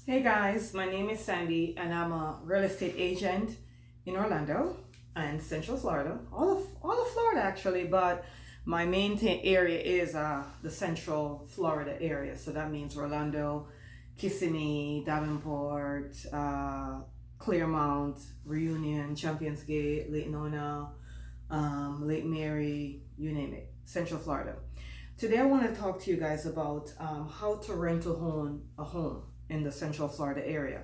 Hey guys, my name is Sandy and I'm a real estate agent in Orlando and Central Florida, all of Florida actually, but my main area is the Central Florida area. So that means Orlando, Kissimmee, Davenport, Clearmount, Reunion, Champions Gate, Lake Nona, Lake Mary, you name it, Central Florida. Today I want to talk to you guys about how to rent a home in the Central Florida area.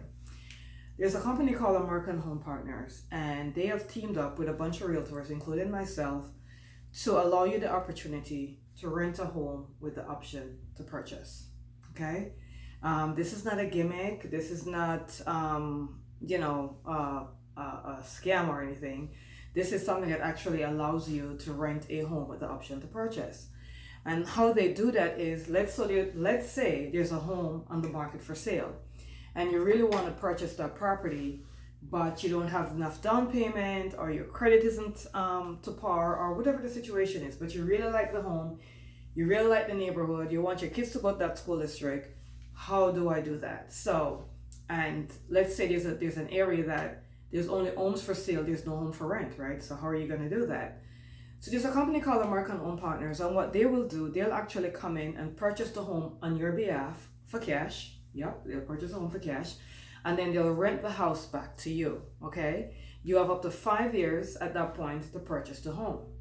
There's a company called American Home Partners, and they have teamed up with a bunch of realtors, including myself, to allow you the opportunity to rent a home with the option to purchase. Okay? This is not a gimmick. This is not, a scam or anything. This is something that actually allows you to rent a home with the option to purchase. And how they do that is, let's say there's a home on the market for sale, and you really want to purchase that property, but you don't have enough down payment, or your credit isn't to par, or whatever the situation is. But you really like the home, you really like the neighborhood, you want your kids to go to that school district. How do I do that? And let's say there's an area that there's only homes for sale, there's no home for rent, right? So how are you going to do that? So there's a company called American Home Partners, and what they will do, they'll actually come in and purchase the home on your behalf for cash. Yep, they'll purchase the home for cash, and then they'll rent the house back to you. Okay, you have up to 5 years at that point to purchase the home.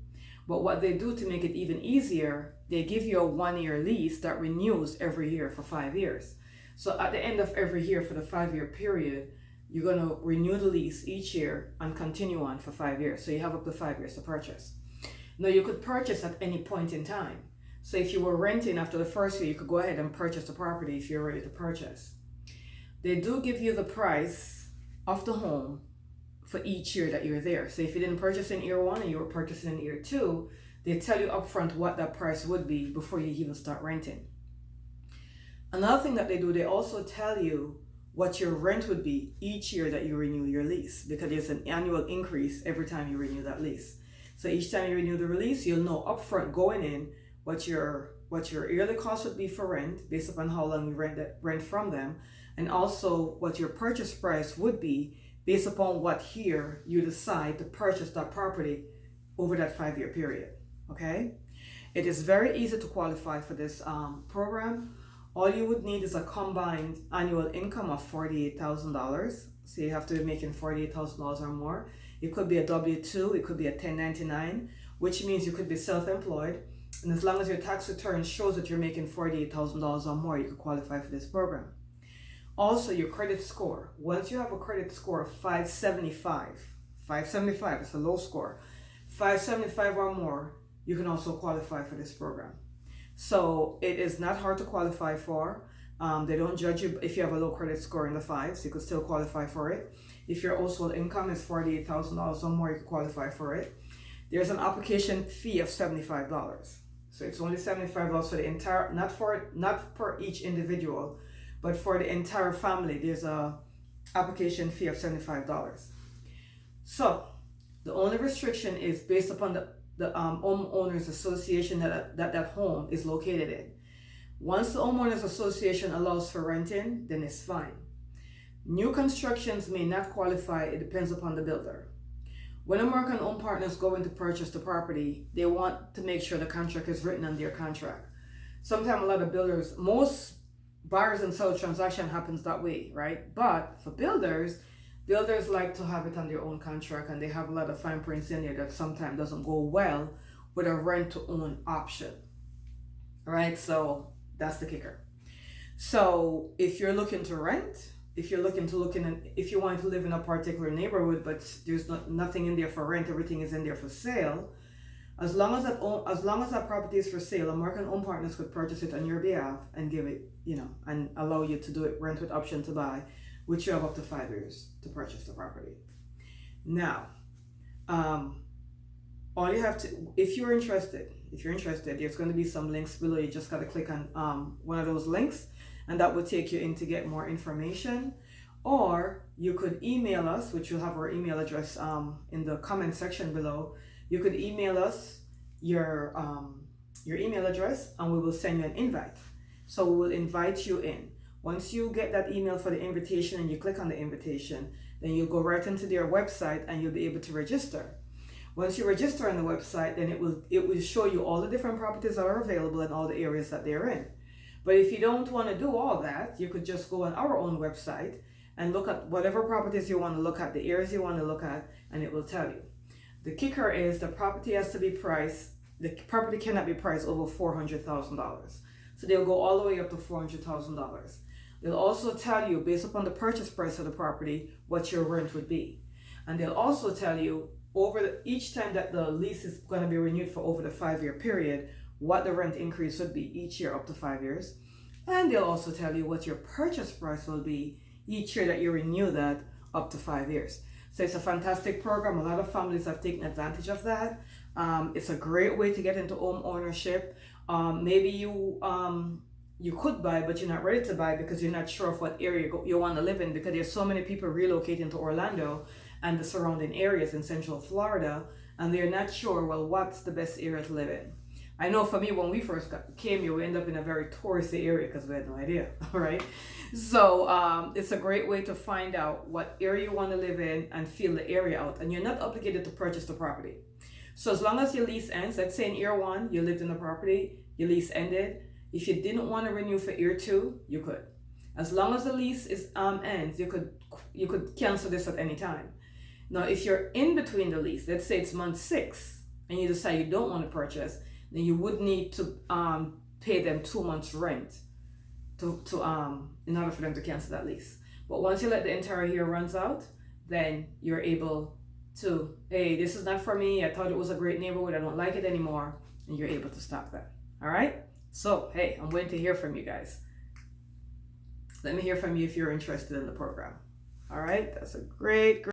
But what they do to make it even easier, they give you a 1-year lease that renews every year for 5 years. So at the end of every year for the 5-year period, you're going to renew the lease each year and continue on for 5 years. So you have up to 5 years to purchase. Now, you could purchase at any point in time. So if you were renting after the first year, you could go ahead and purchase the property if you're ready to purchase. They do give you the price of the home for each year that you're there. So if you didn't purchase in year 1 and you were purchasing in year 2, they tell you upfront what that price would be before you even start renting. Another thing that they do, they also tell you what your rent would be each year that you renew your lease, because there's an annual increase every time you renew that lease. So each time you renew the release, you'll know upfront going in what your yearly cost would be for rent based upon how long you rent from them, and also what your purchase price would be based upon what year you decide to purchase that property over that 5-year period. Okay, it is very easy to qualify for this program. All you would need is a combined annual income of $48,000. So you have to be making $48,000 or more. It could be a W-2, it could be a 1099, which means you could be self-employed. And as long as your tax return shows that you're making $48,000 or more, you could qualify for this program. Also, your credit score. Once you have a credit score of 575, it's a low score, 575 or more, you can also qualify for this program. So it is not hard to qualify for. They don't judge you if you have a low credit score in the 5s, you could still qualify for it. If your household income is $48,000 or more, you can qualify for it. There's an application fee of $75. So it's only $75 for the entire, not for each individual, but for the entire family. There's a application fee of $75. So the only restriction is based upon the homeowners association that home is located in. Once the homeowners association allows for renting, then it's fine. New constructions may not qualify. It depends upon the builder. When American Home Partners go in to purchase the property, they want to make sure the contract is written on their contract. Sometimes a lot of builders, most buyers and sellers transaction happens that way, right? But for builders like to have it on their own contract, and they have a lot of fine prints in there that sometimes doesn't go well with a rent to own option. All right, so that's the kicker. So if you're looking to rent, if you want to live in a particular neighborhood, but there's nothing in there for rent, everything is in there for sale. As long as that property is for sale, American Home Partners could purchase it on your behalf and give it, and allow you to do it rent with option to buy, which you have up to 5 years to purchase the property. Now, all you have to, if you're interested, there's going to be some links below. You just got to click on one of those links, and that will take you in to get more information. Or you could email us, which you'll have our email address in the comment section below. You could email us your email address, and we will send you an invite. So we will invite you in. Once you get that email for the invitation and you click on the invitation, then you'll go right into their website and you'll be able to register. Once you register on the website, then it will show you all the different properties that are available in all the areas that they're in. But if you don't want to do all that, you could just go on our own website and look at whatever properties you want to look at, the areas you want to look at, and it will tell you. The kicker is the property has to be priced, the property cannot be priced over $400,000. So they'll go all the way up to $400,000. They'll also tell you, based upon the purchase price of the property, what your rent would be. And they'll also tell you, each time that the lease is going to be renewed for over the 5-year period, what the rent increase would be each year up to 5 years. And they'll also tell you what your purchase price will be each year that you renew that up to 5 years. So it's a fantastic program. A lot of families have taken advantage of that. It's a great way to get into home ownership. Maybe you could buy, but you're not ready to buy because you're not sure of what area you want to live in, because there's so many people relocating to Orlando and the surrounding areas in Central Florida, and they're not sure, well, what's the best area to live in. I know for me, when we first came here, we ended up in a very touristy area because we had no idea, right? So it's a great way to find out what area you want to live in and feel the area out. And you're not obligated to purchase the property. So as long as your lease ends, let's say in year 1, you lived in the property, your lease ended. If you didn't want to renew for year 2, you could. As long as the lease ends, you could cancel this at any time. Now, if you're in between the lease, let's say it's month 6, and you decide you don't want to purchase, then you would need to pay them 2 months rent in order for them to cancel that lease. But once you let the entire year runs out, then you're able to, hey, this is not for me. I thought it was a great neighborhood. I don't like it anymore. And you're able to stop that. All right? So, hey, I'm waiting to hear from you guys. Let me hear from you if you're interested in the program. All right? That's a great